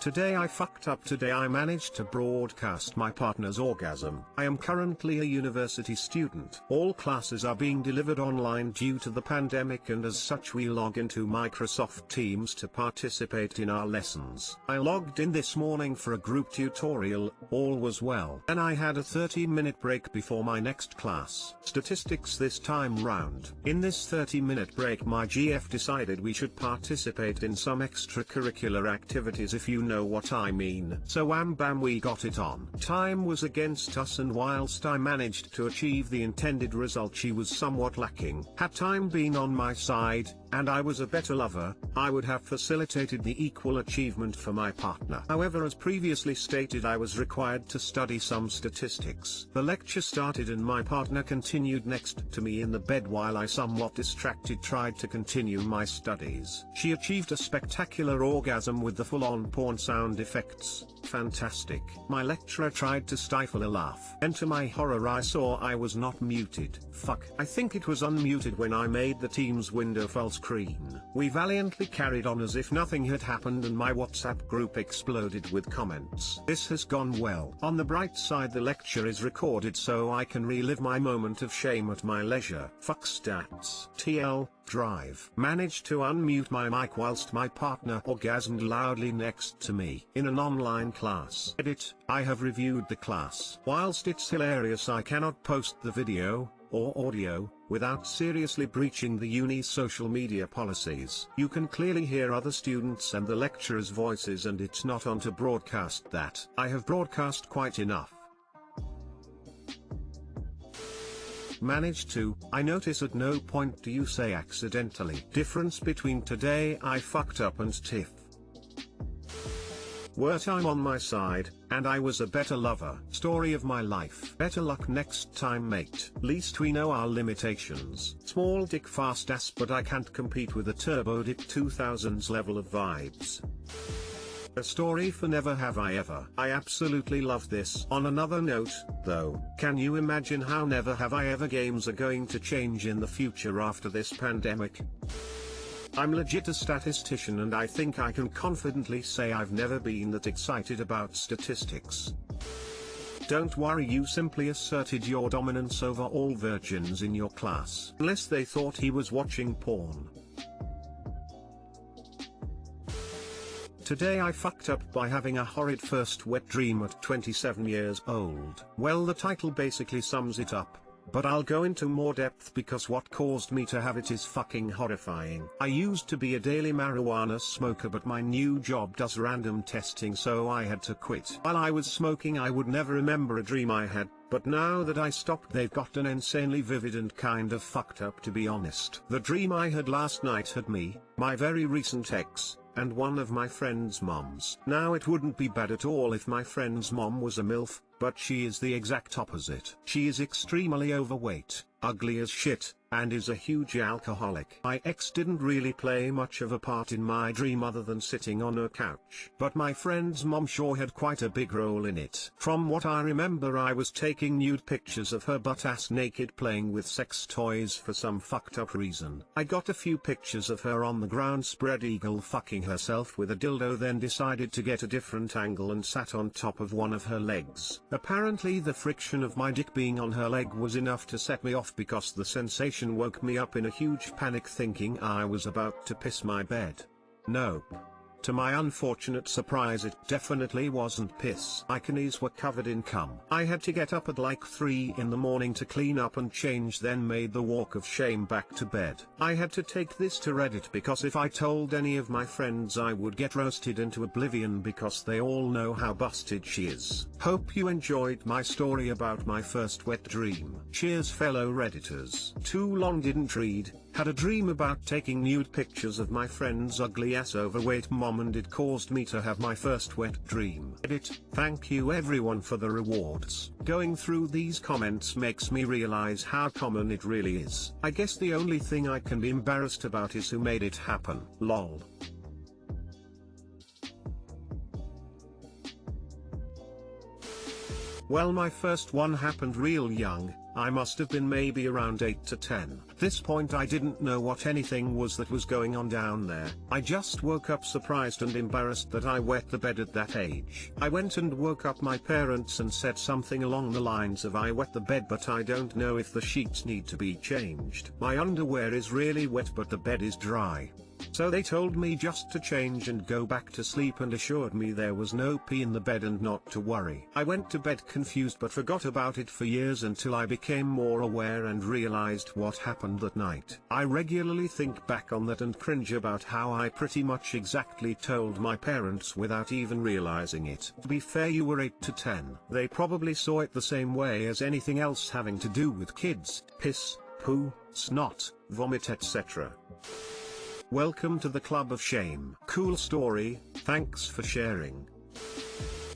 Today I fucked up. Today I managed to broadcast my partner's orgasm. I am currently a university student. All classes are being delivered online due to the pandemic, and as such we log into Microsoft Teams to participate in our lessons. I logged in this morning for a group tutorial, all was well. And I had a 30-minute break before my next class. Statistics this time round. In this 30-minute break my GF decided we should participate in some extracurricular activities, if you know what I mean. So wham bam we got it on. Time was against us, and whilst I managed to achieve the intended result, she was somewhat lacking. Had time been on my side, and I was a better lover, I would have facilitated the equal achievement for my partner. However, as previously stated, I was required to study some statistics. The lecture started and my partner continued next to me in the bed while I, somewhat distracted, tried to continue my studies. She achieved a spectacular orgasm with the full-on porn sound effects. Fantastic. My lecturer tried to stifle a laugh, and to my horror I saw I was not muted. Fuck. I think it was unmuted when I made the Teams window full screen. We valiantly carried on as if nothing had happened, and my WhatsApp group exploded with comments. This has gone well. On the bright side, the lecture is recorded so I can relive my moment of shame at my leisure. Fuck stats. TL. Drive. Managed to unmute my mic whilst my partner orgasmed loudly next to me in an online class. Edit. I have reviewed the class. Whilst it's hilarious, I cannot post the video or audio without seriously breaching the uni's social media policies. You can clearly hear other students and the lecturer's voices, and it's not on to broadcast that. I have broadcast quite enough. Managed to. I notice at no point do you say accidentally. Difference between today I fucked up and TIFU. Were time on my side, and I was a better lover. Story of my life. Better luck next time, mate. Least we know our limitations. Small dick fast ass, but I can't compete with a turbo dick 2000s level of vibes. A story for never have I ever. I absolutely love this. On another note, though, can you imagine how never have I ever games are going to change in the future after this pandemic? I'm legit a statistician, and I think I can confidently say I've never been that excited about statistics. Don't worry, you simply asserted your dominance over all virgins in your class. Unless they thought he was watching porn. Today I fucked up by having a horrid first wet dream at 27 years old. Well, the title basically sums it up, but I'll go into more depth because what caused me to have it is fucking horrifying. I used to be a daily marijuana smoker, but my new job does random testing, so I had to quit. While I was smoking I would never remember a dream I had, but now that I stopped they've gotten insanely vivid and kind of fucked up, to be honest. The dream I had last night had me, my very recent ex, and one of my friend's moms. Now it wouldn't be bad at all if my friend's mom was a MILF, but she is the exact opposite. She is extremely overweight, ugly as shit, and is a huge alcoholic. My ex didn't really play much of a part in my dream other than sitting on her couch, but my friend's mom sure had quite a big role in it. From what I remember, I was taking nude pictures of her butt-ass naked playing with sex toys for some fucked up reason. I got a few pictures of her on the ground spread eagle fucking herself with a dildo, then decided to get a different angle and sat on top of one of her legs. Apparently the friction of my dick being on her leg was enough to set me off, because the sensation woke me up in a huge panic, thinking I was about to piss my bed. Nope. To my unfortunate surprise, it definitely wasn't piss. My knees were covered in cum. I had to get up at like 3 in the morning to clean up and change, then made the walk of shame back to bed. I had to take this to Reddit because if I told any of my friends I would get roasted into oblivion, because they all know how busted she is. Hope you enjoyed my story about my first wet dream. Cheers, fellow Redditors. Too long didn't read. Had a dream about taking nude pictures of my friend's ugly ass overweight mom, and it caused me to have my first wet dream. Edit. Thank you everyone for the rewards. Going through these comments makes me realize how common it really is. I guess the only thing I can be embarrassed about is who made it happen. Lol. Well, my first one happened real young. I must have been maybe around 8 to 10. At this point I didn't know what anything was that was going on down there. I just woke up surprised and embarrassed that I wet the bed at that age. I went and woke up my parents and said something along the lines of I wet the bed but I don't know if the sheets need to be changed. My underwear is really wet but the bed is dry. So they told me just to change and go back to sleep and assured me there was no pee in the bed and not to worry. I went to bed confused but forgot about it for years until I became more aware and realized what happened that night. I regularly think back on that and cringe about how I pretty much exactly told my parents without even realizing it. To be fair, you were 8 to 10. They probably saw it the same way as anything else having to do with kids: piss, poo, snot, vomit, etc. Welcome to the Club of Shame. Cool story, thanks for sharing.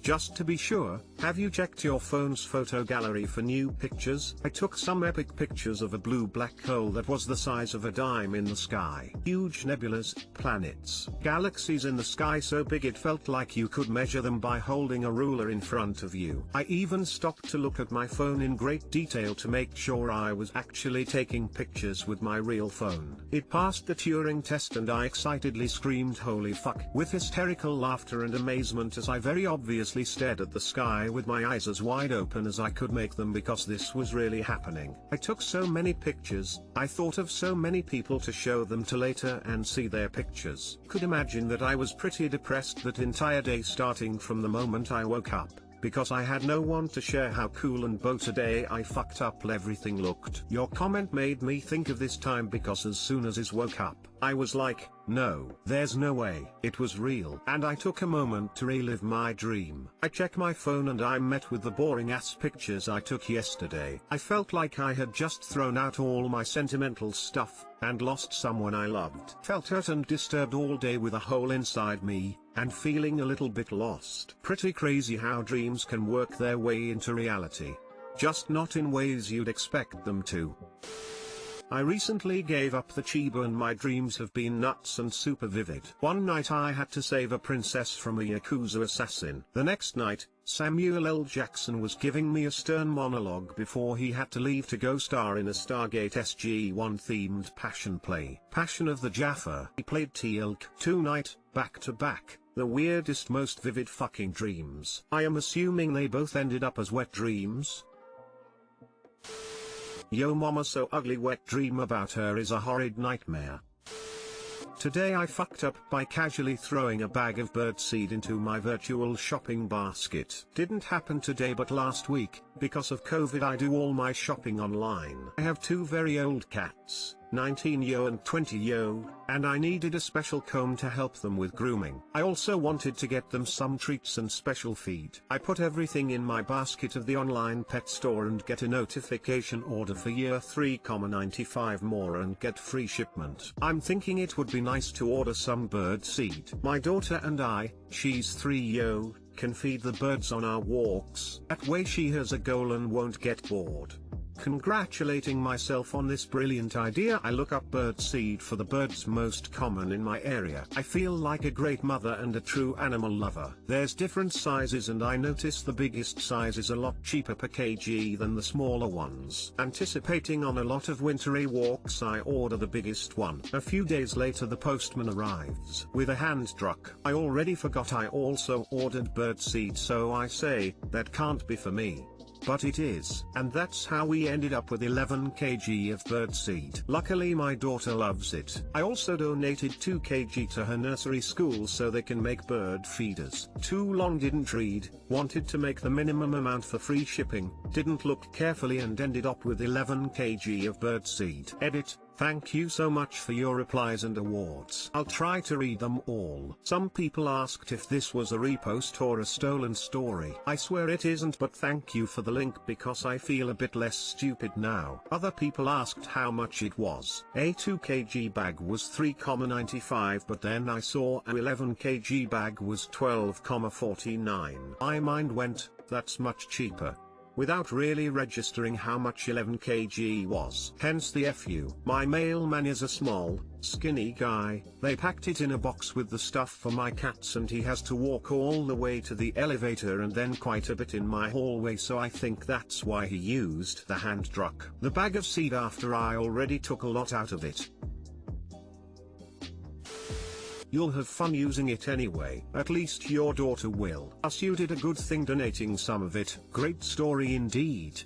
Just to be sure, have you checked your phone's photo gallery for new pictures? I took some epic pictures of a blue black hole that was the size of a dime in the sky. Huge nebulas, planets, galaxies in the sky so big it felt like you could measure them by holding a ruler in front of you. I even stopped to look at my phone in great detail to make sure I was actually taking pictures with my real phone. It passed the Turing test and I excitedly screamed holy fuck with hysterical laughter and amazement as I very obviously stared at the sky with my eyes as wide open as I could make them because this was really happening. I took so many pictures, I thought of so many people to show them to later and see their pictures. Could imagine that I was pretty depressed that entire day starting from the moment I woke up, because I had no one to share how cool and bow today I fucked up everything looked. Your comment made me think of this time because as soon as I woke up, I was like, no, there's no way. It was real. And I took a moment to relive my dream. I check my phone and I'm met with the boring ass pictures I took yesterday. I felt like I had just thrown out all my sentimental stuff, and lost someone I loved. Felt hurt and disturbed all day with a hole inside me, and feeling a little bit lost. Pretty crazy how dreams can work their way into reality. Just not in ways you'd expect them to. I recently gave up the Chiba and my dreams have been nuts and super vivid. One night I had to save a princess from a Yakuza assassin. The next night, Samuel L. Jackson was giving me a stern monologue before he had to leave to go star in a Stargate SG-1 themed passion play. Passion of the Jaffa. He played TL2 night, back to back. The weirdest, most vivid fucking dreams. I am assuming they both ended up as wet dreams. Yo mama so ugly, wet dream about her is a horrid nightmare. Today I fucked up by casually throwing a bag of birdseed into my virtual shopping basket. Didn't happen today but last week. Because of COVID I do all my shopping online. I have two very old cats, 19-yo and 20-yo, and I needed a special comb to help them with grooming. I also wanted to get them some treats and special feed. I put everything in my basket of the online pet store and get a notification order for year 3,95 more and get free shipment. I'm thinking it would be nice to order some bird seed. My daughter and I, she's 3-yo, can feed the birds on our walks. That way she has a goal and won't get bored. Congratulating myself on this brilliant idea, I look up bird seed for the birds most common in my area. I feel like a great mother and a true animal lover. There's different sizes and I notice the biggest size is a lot cheaper per kg than the smaller ones. Anticipating on a lot of wintry walks, I order the biggest one. A few days later the postman arrives with a hand truck. I already forgot I also ordered bird seed, so I say, that can't be for me. But it is. And that's how we ended up with 11 kg of birdseed. Luckily my daughter loves it. I also donated 2 kg to her nursery school so they can make bird feeders. Too long didn't read, wanted to make the minimum amount for free shipping, didn't look carefully and ended up with 11 kg of birdseed. Edit. Thank you so much for your replies and awards. I'll try to read them all. Some people asked if this was a repost or a stolen story. I swear it isn't, but thank you for the link because I feel a bit less stupid now. Other people asked how much it was. A 2 kg bag was 3,95, but then I saw a 11 kg bag was 12,49. My mind went, that's much cheaper. without really registering how much 11 kg was. Hence the FU. My mailman is a small, skinny guy. They packed it in a box with the stuff for my cats and he has to walk all the way to the elevator and then quite a bit in my hallway, so I think that's why he used the hand truck. The bag of seed after I already took a lot out of it. You'll have fun using it anyway. At least your daughter will. Plus you did a good thing donating some of it. Great story indeed.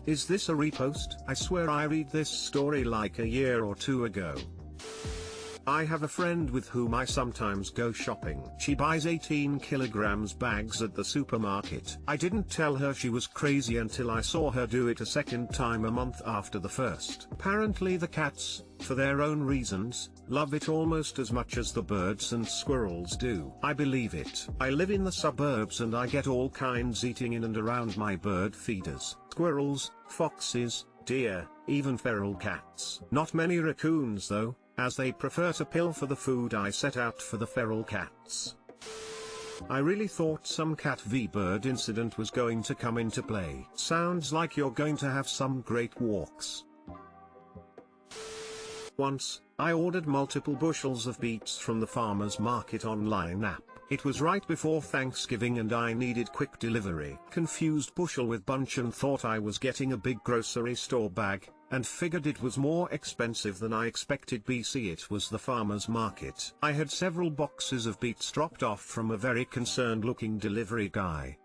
Is this a repost? I swear I read this story like a year or two ago. I have a friend with whom I sometimes go shopping. She buys 18 kilograms bags at the supermarket. I didn't tell her she was crazy until I saw her do it a second time a month after the first. Apparently the cats, for their own reasons, love it almost as much as the birds and squirrels do. I believe it. I live in the suburbs and I get all kinds eating in and around my bird feeders. Squirrels, foxes, deer, even feral cats. Not many raccoons though, as they prefer to pilfer the food I set out for the feral cats. I really thought some cat v bird incident was going to come into play. Sounds like you're going to have some great walks. Once, I ordered multiple bushels of beets from the farmer's market online app. It was right before Thanksgiving and I needed quick delivery. Confused bushel with bunch and thought I was getting a big grocery store bag, and figured it was more expensive than I expected. BC it was the farmer's market. I had several boxes of beets dropped off from a very concerned looking delivery guy.